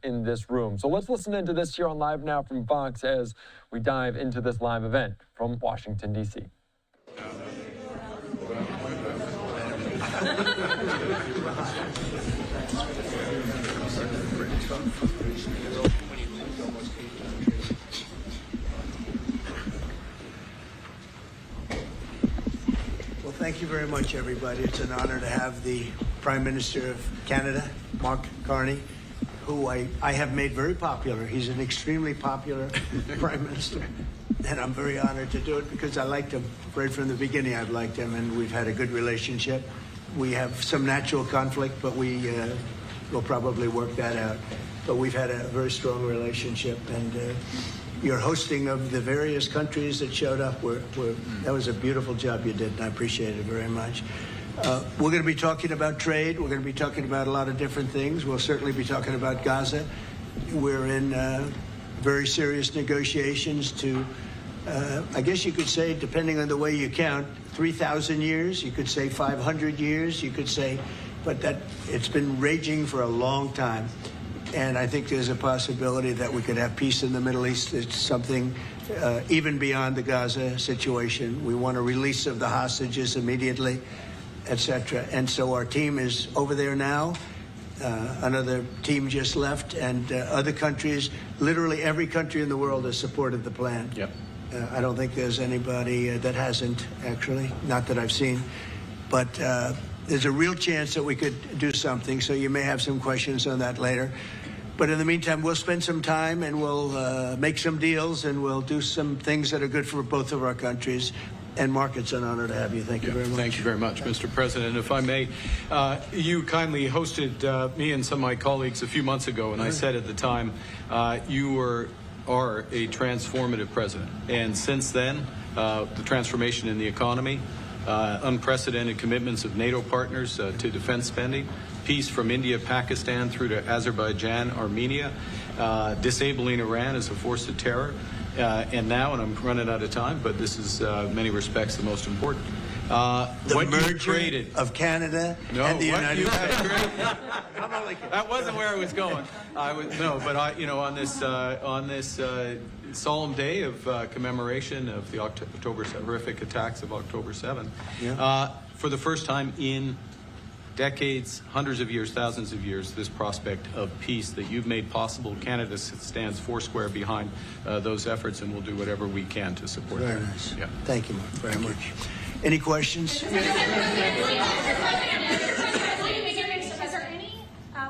in this room. So let's listen into this here on Live Now from Fox as we dive into this live event from Washington, D.C. Well, thank you very much, everybody. It's an honor to have the Prime Minister of Canada, Mark Carney, who I have made very popular. He's an extremely popular Prime Minister, and I'm very honored to do it because I liked him. Right from the beginning, I've liked him, and we've had a good relationship. We have some natural conflict, but we will probably work that out. But we've had a very strong relationship, and your hosting of the various countries that showed up, that was a beautiful job you did, and I appreciate it very much. We're going to be talking about trade. We're going to be talking about a lot of different things. We'll certainly be talking about Gaza. We're in very serious negotiations to, I guess you could say, depending on the way you count, 3,000 years. You could say 500 years. You could say, but it's been raging for a long time. And I think there's a possibility that we could have peace in the Middle East. It's something even beyond the Gaza situation. We want a release of the hostages immediately, etc. And so our team is over there now. Another team just left, and other countries, literally every country in the world has supported the plan. Yep. I don't think there's anybody that hasn't, actually, not that I've seen. But there's a real chance that we could do something, so you may have some questions on that later. But in the meantime, we'll spend some time and we'll make some deals and we'll do some things that are good for both of our countries. And Mark, it's an honor to have you. Thank you very much. Thank you very much, Mr. President. If I may, you kindly hosted me and some of my colleagues a few months ago, and I said at the time, you are a transformative president. And since then, the transformation in the economy, unprecedented commitments of NATO partners to defense spending, peace from India, Pakistan through to Azerbaijan, Armenia, disabling Iran as a force of terror, and now, and I'm running out of time, but this is in many respects the most important. The merger of Canada and the United States. That wasn't where I was going. On this solemn day of commemoration of the horrific attacks of October 7th, for the first time in decades, hundreds of years, thousands of years, this prospect of peace that you've made possible. Canada stands foursquare behind those efforts, and we'll do whatever we can to support them. Very nice. Yeah. Thank you, Mark, very much. Any questions?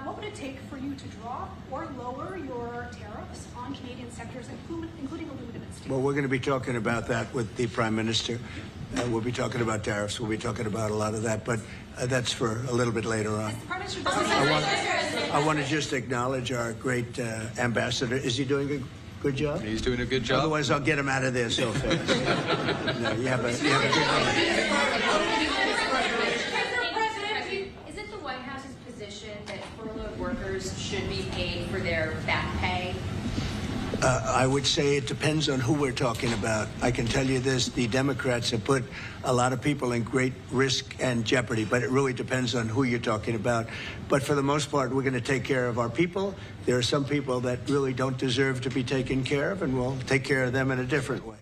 What would it take for you to drop or lower your tariffs on Canadian sectors, including aluminum and steel? Well, we're going to be talking about that with the Prime Minister. We'll be talking about tariffs. We'll be talking about a lot of that, but that's for a little bit later on. I want to just acknowledge our great ambassador. Is he doing a good job? He's doing a good job. Otherwise, I'll get him out of there so fast. No, you have a good one. Is it the White House's position that furloughed workers should be paid for their back pay? I would say it depends on who we're talking about. I can tell you this, the Democrats have put a lot of people in great risk and jeopardy, but it really depends on who you're talking about. But for the most part, we're going to take care of our people. There are some people that really don't deserve to be taken care of, and we'll take care of them in a different way.